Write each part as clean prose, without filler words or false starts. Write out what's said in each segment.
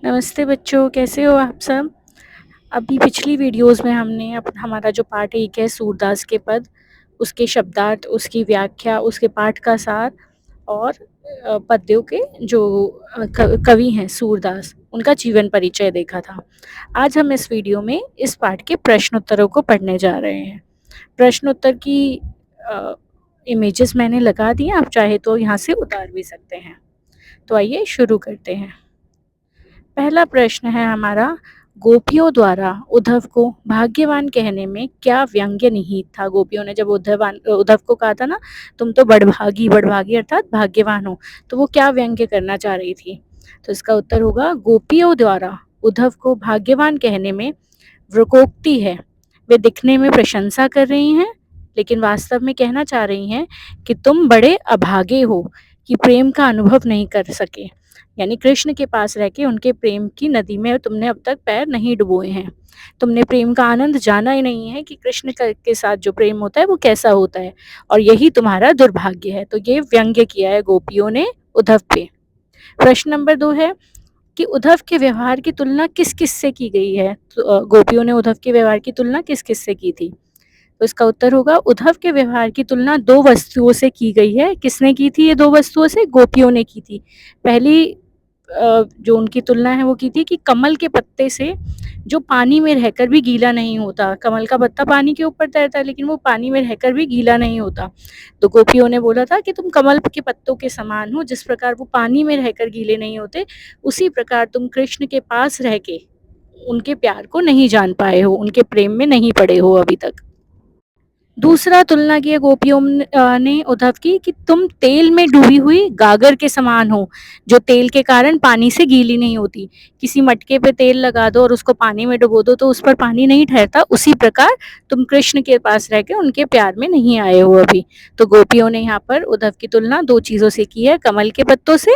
नमस्ते बच्चों, कैसे हो आप सब? अभी पिछली वीडियोज़ में हमने हमारा जो पाठ 1 है सूरदास के पद, उसके शब्दार्थ, उसकी व्याख्या, उसके पाठ का सार और पद्यों के जो कवि हैं सूरदास, उनका जीवन परिचय देखा था। आज हम इस वीडियो में इस पाठ के प्रश्नोत्तरों को पढ़ने जा रहे हैं। प्रश्नोत्तर की अ, इमेजेस मैंने लगा दी हैं, आप चाहे तो यहाँ से उतार भी सकते हैं। तो आइए शुरू करते हैं। पहला प्रश्न है हमारा, गोपियों द्वारा उद्धव को भाग्यवान कहने में क्या व्यंग्य निहित था? गोपियों ने जब उद्धव को कहा था ना, तुम तो बड़भागी, बड़भागी अर्थात भाग्यवान हो, तो वो क्या व्यंग्य करना चाह रही थी? तो इसका उत्तर होगा, गोपियों द्वारा उद्धव को भाग्यवान कहने में वृकोक्ति है। वे दिखने में प्रशंसा कर रही हैं, लेकिन वास्तव में कहना चाह रही हैं कि तुम बड़े अभागे हो कि प्रेम का अनुभव नहीं कर सके। यानी कृष्ण के पास रह के उनके प्रेम की नदी में तुमने अब तक पैर नहीं डुबोए हैं। तुमने प्रेम का आनंद जाना ही नहीं है कि कृष्ण के साथ जो प्रेम होता है वो कैसा होता है, और यही तुम्हारा दुर्भाग्य है। तो ये व्यंग्य किया है गोपियों ने उद्धव पे। प्रश्न नंबर 2 है कि उद्धव के व्यवहार की तुलना किस किस से की गई है? तो गोपियों ने उद्धव के व्यवहार की तुलना किस किस से की थी? तो इसका उत्तर होगा, उद्धव के व्यवहार की तुलना 2 वस्तुओं से की गई है। किसने की थी ये 2 वस्तुओं से? गोपियों ने की थी। पहली जो उनकी तुलना है वो की थी कि कमल के पत्ते से, जो पानी में रहकर भी गीला नहीं होता। कमल का पत्ता पानी के ऊपर तैरता है, लेकिन वो पानी में रहकर भी गीला नहीं होता। तो गोपियों ने बोला था कि तुम कमल के पत्तों के समान हो, जिस प्रकार वो पानी में रहकर गीले नहीं होते, उसी प्रकार तुम कृष्ण के पास रह के उनके प्यार को नहीं जान पाए हो, उनके प्रेम में नहीं पड़े हो अभी तक। दूसरा तुलना की है गोपियों ने उद्धव की कि तुम तेल में डूबी हुई गागर के समान हो, जो तेल के कारण पानी से गीली नहीं होती। किसी मटके पे तेल लगा दो और उसको पानी में डुबो दो तो उस पर पानी नहीं ठहरता, उसी प्रकार तुम कृष्ण के पास रह के उनके प्यार में नहीं आए हो अभी। तो गोपियों ने यहाँ पर उद्धव की तुलना 2 चीज़ों से की है, कमल के पत्तों से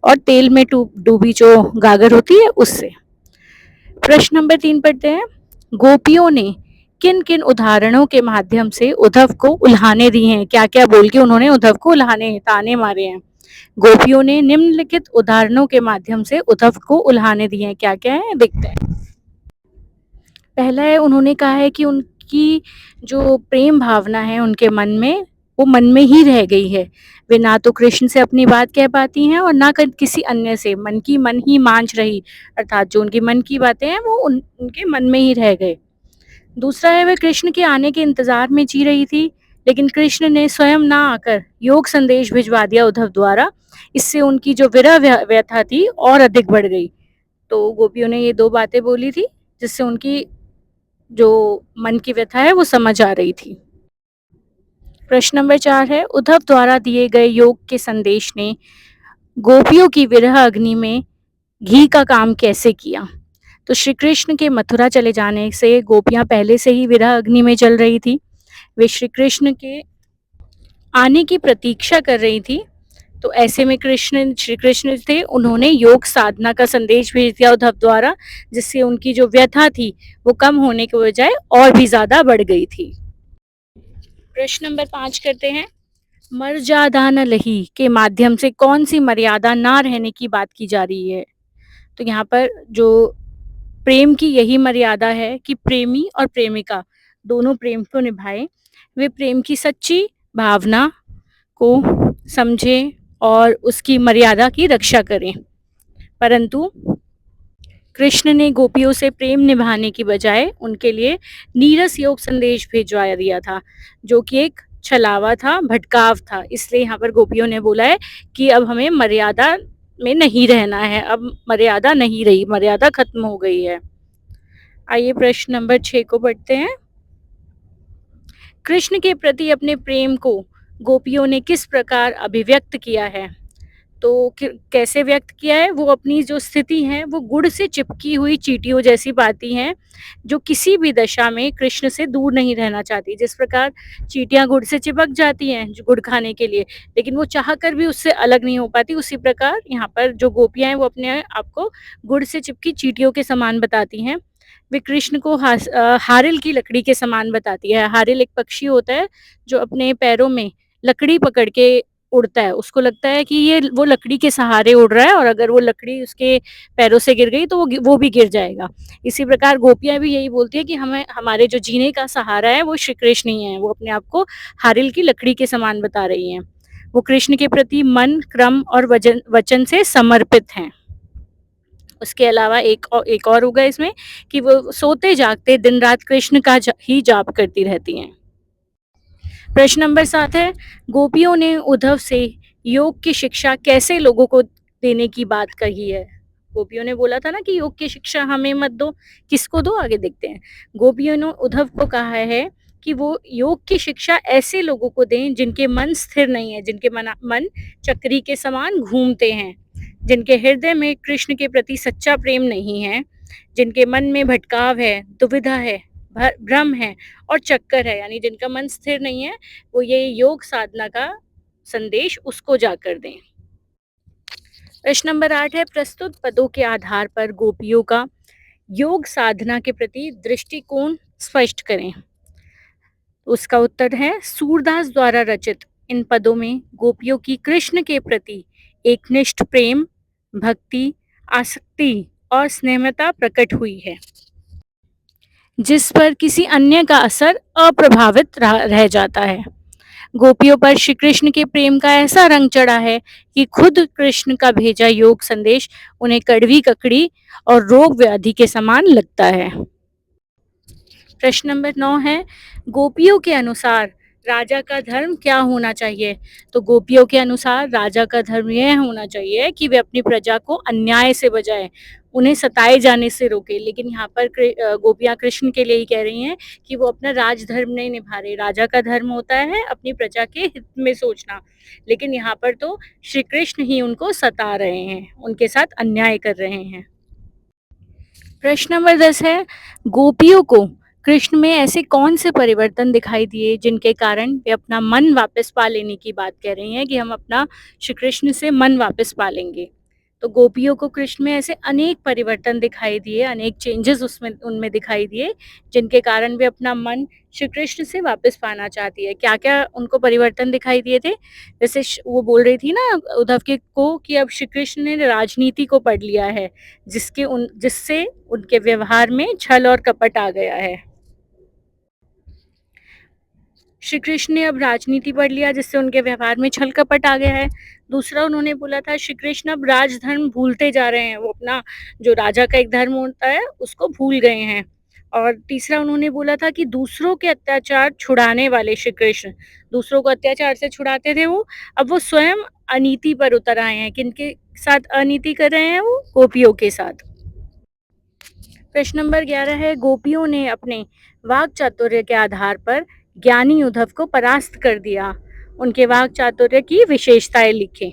और तेल में डूबी जो गागर होती है उससे। प्रश्न नंबर 3 पढ़ते हैं, गोपियों ने किन किन उदाहरणों के माध्यम से उद्धव को उल्हाने दी हैं? क्या क्या बोल के उन्होंने उद्धव को उल्हाने ताने मारे हैं? गोपियों ने निम्नलिखित उदाहरणों के माध्यम से उद्धव को उल्हाने दिए हैं। क्या क्या है देखते हैं। पहला है, उन्होंने कहा है कि उनकी जो प्रेम भावना है उनके मन में, वो मन में ही रह गई है। वे ना तो कृष्ण से अपनी बात कह पाती हैं और ना किसी अन्य से, मन की मन ही मांझ रही, अर्थात जो उनकी मन की बातें हैं वो उनके मन में ही रह गए। दूसरा है, वह कृष्ण के आने के इंतजार में जी रही थी, लेकिन कृष्ण ने स्वयं ना आकर योग संदेश भिजवा दिया उद्धव द्वारा। इससे उनकी जो विरह व्यथा थी और अधिक बढ़ गई। तो गोपियों ने ये 2 बातें बोली थी, जिससे उनकी जो मन की व्यथा है वो समझ आ रही थी। प्रश्न नंबर 4 है, उद्धव द्वारा दिए गए योग के संदेश ने गोपियों की विरह अग्नि में घी का काम कैसे किया? तो श्री कृष्ण के मथुरा चले जाने से गोपियां पहले से ही विरह अग्नि में जल रही थी। वे श्री कृष्ण के आने की प्रतीक्षा कर रही थी। तो ऐसे में श्री कृष्ण थे, उन्होंने योग साधना का संदेश भेज दिया उद्धव द्वारा, जिससे उनकी जो व्यथा थी वो कम होने के बजाय और भी ज्यादा बढ़ गई थी। प्रश्न नंबर 5 करते हैं, मर्यादा न लही के माध्यम से कौन सी मर्यादा ना रहने की बात की जा रही है? तो यहाँ पर जो प्रेम की यही मर्यादा है कि प्रेमी और प्रेमिका दोनों प्रेम को निभाएं। वे प्रेम की सच्ची भावना को समझें और उसकी मर्यादा की रक्षा करें। परंतु कृष्ण ने गोपियों से प्रेम निभाने की बजाय उनके लिए नीरस योग संदेश भिजवा दिया था, जो कि एक छलावा था, भटकाव था। इसलिए यहाँ पर गोपियों ने बोला है कि अब हमें मर्यादा में नहीं रहना है, अब मर्यादा नहीं रही, मर्यादा खत्म हो गई है। आइए प्रश्न नंबर 6 को पढ़ते हैं। कृष्ण के प्रति अपने प्रेम को गोपियों ने किस प्रकार अभिव्यक्त किया है? तो कैसे व्यक्त किया है? वो अपनी जो स्थिति है वो गुड़ से चिपकी हुई चींटियों जैसी पाती हैं, जो किसी भी दशा में कृष्ण से दूर नहीं रहना चाहती। जिस प्रकार चींटियां गुड़ से चिपक जाती हैं गुड़ खाने के लिए, लेकिन वो चाह कर भी उससे अलग नहीं हो पाती, उसी प्रकार यहाँ पर जो गोपियां हैं वो अपने आप को गुड़ से चिपकी चींटियों के समान बताती हैं। वे कृष्ण को हारिल की लकड़ी के समान बताती है। हारिल एक पक्षी होता है जो अपने पैरों में लकड़ी पकड़ के उड़ता है, उसको लगता है कि ये वो लकड़ी के सहारे उड़ रहा है और अगर वो लकड़ी उसके पैरों से गिर गई तो वो भी गिर जाएगा। इसी प्रकार गोपियाँ भी यही बोलती है कि हमें हमारे जो जीने का सहारा है वो श्री कृष्ण ही है। वो अपने आप को हारिल की लकड़ी के समान बता रही हैं। वो कृष्ण के प्रति मन, क्रम और वचन से समर्पित हैं। उसके अलावा एक और होगा इसमें कि वो सोते जागते दिन रात कृष्ण का ही जाप करती रहती हैं। प्रश्न नंबर 7 है, गोपियों ने उद्धव से योग की शिक्षा कैसे लोगों को देने की बात कही है। गोपियों ने बोला था ना कि योग की शिक्षा हमें मत दो, किसको दो, आगे देखते हैं। गोपियों ने उद्धव को कहा है कि वो योग की शिक्षा ऐसे लोगों को दें जिनके मन स्थिर नहीं है, जिनके मन चक्री के समान घूमते हैं, जिनके हृदय में कृष्ण के प्रति सच्चा प्रेम नहीं है, जिनके मन में भटकाव है, दुविधा है, भ्रम है और चक्कर है, यानी जिनका मन स्थिर नहीं है, वो ये योग साधना का संदेश उसको जाकर दें। प्रश्न नंबर 8 है, प्रस्तुत पदों के आधार पर गोपियों का योग साधना के प्रति दृष्टिकोण स्पष्ट करें। उसका उत्तर है, सूरदास द्वारा रचित इन पदों में गोपियों की कृष्ण के प्रति एकनिष्ठ प्रेम, भक्ति, आसक्ति और स्नेहमता प्रकट हुई है, जिस पर किसी अन्य का असर अप्रभावित रह जाता है। गोपियों पर श्री कृष्ण के प्रेम का ऐसा रंग चढ़ा है कि खुद कृष्ण का भेजा योग संदेश उन्हें कड़वी ककड़ी और रोग व्याधि के समान लगता है। प्रश्न नंबर 9 है, गोपियों के अनुसार राजा का धर्म क्या होना चाहिए। तो गोपियों के अनुसार राजा का धर्म यह होना चाहिए कि वे अपनी प्रजा को अन्याय से बचाएं, उन्हें सताए जाने से रोके। लेकिन यहाँ पर गोपियाँ कृष्ण के लिए ही कह रही हैं कि वो अपना राजधर्म नहीं निभा रहे। राजा का धर्म होता है अपनी प्रजा के हित में सोचना, लेकिन यहाँ पर तो श्री कृष्ण ही उनको सता रहे हैं, उनके साथ अन्याय कर रहे हैं। प्रश्न नंबर 10 है, गोपियों को कृष्ण में ऐसे कौन से परिवर्तन दिखाई दिए जिनके कारण वे अपना मन वापस पा लेने की बात कह रही हैं कि हम अपना श्री कृष्ण से मन वापस पा लेंगे। तो गोपियों को कृष्ण में ऐसे अनेक परिवर्तन दिखाई दिए, अनेक चेंजेस उसमें उनमें दिखाई दिए जिनके कारण वे अपना मन श्री कृष्ण से वापस पाना चाहती है। क्या क्या उनको परिवर्तन दिखाई दिए थे, जैसे वो बोल रही थी ना उद्धव के को कि अब श्री कृष्ण ने राजनीति को पढ़ लिया है, जिससे उनके व्यवहार में छल और कपट आ गया है। श्री कृष्ण ने अब राजनीति पढ़ लिया जिससे उनके व्यवहार में छल कपट आ गया है। दूसरा उन्होंने बोला था श्री कृष्ण अब राजधर्म भूलते जा रहे हैं, वो अपना जो राजा का एक धर्म होता है उसको भूल गए हैं। और तीसरा उन्होंने बोला था कि दूसरों के अत्याचार छुड़ाने वाले श्री कृष्ण, दूसरों को अत्याचार से छुड़ाते थे वो, अब वो स्वयं अनीति पर उतर आए हैं। किनके साथ अनीति कर रहे हैं वो? गोपियों के साथ। प्रश्न नंबर 11 है, गोपियों ने अपने वाक चातुर्य के आधार पर ज्ञानी उद्धव को परास्त कर दिया, उनके वाक चातुर्य की विशेषताएं लिखें।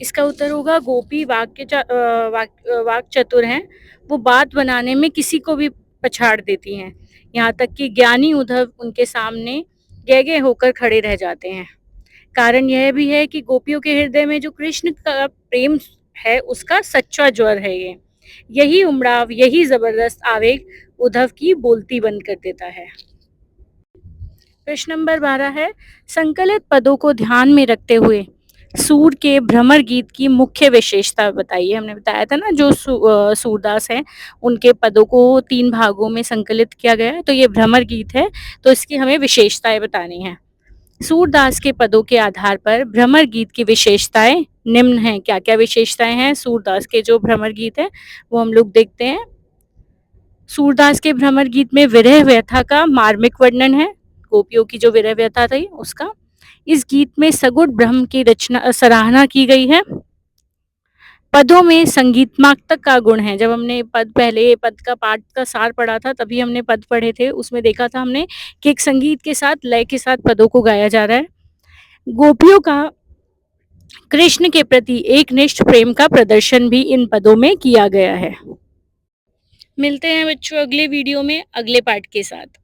इसका उत्तर होगा, गोपी वाक चतुर हैं, वो बात बनाने में किसी को भी पछाड़ देती हैं, यहाँ तक कि ज्ञानी उद्धव उनके सामने गैगे होकर खड़े रह जाते हैं। कारण यह भी है कि गोपियों के हृदय में जो कृष्ण का प्रेम है उसका सच्चा ज्वर है ये, यही उमड़ाव, यही जबरदस्त आवेग उद्धव की बोलती बंद कर देता है। प्रश्न नंबर 12 है, संकलित पदों को ध्यान में रखते हुए सूर के भ्रमर गीत की मुख्य विशेषता बताइए। हमने बताया था ना जो सूरदास हैं उनके पदों को 3 भागों में संकलित किया गया है, तो ये भ्रमर गीत है, तो इसकी हमें विशेषताएं बतानी है। सूरदास के पदों के आधार पर भ्रमर गीत की विशेषताएं निम्न हैं। क्या क्या विशेषताएं हैं सूरदास के जो भ्रमर गीत है वो हम लोग देखते हैं। सूरदास के भ्रमर गीत में विरह व्यथा का मार्मिक वर्णन है, गोपियों की जो विरह व्यथा थी उसका। इस गीत में सगुण ब्रह्म की रचना सराहना की गई है। पदों में संगीतमात्मक का गुण है। जब हमने पहले पद का पाठ का सार पढ़ा था तभी हमने पद पढ़े थे, उसमें देखा था हमने कि एक संगीत के साथ लय के साथ पदों को गाया जा रहा है। गोपियों का कृष्ण के प्रति एकनिष्ठ प्रेम का प्रदर्शन भी इन पदों में किया गया है। मिलते हैं बच्चों अगले वीडियो में अगले पाठ के साथ।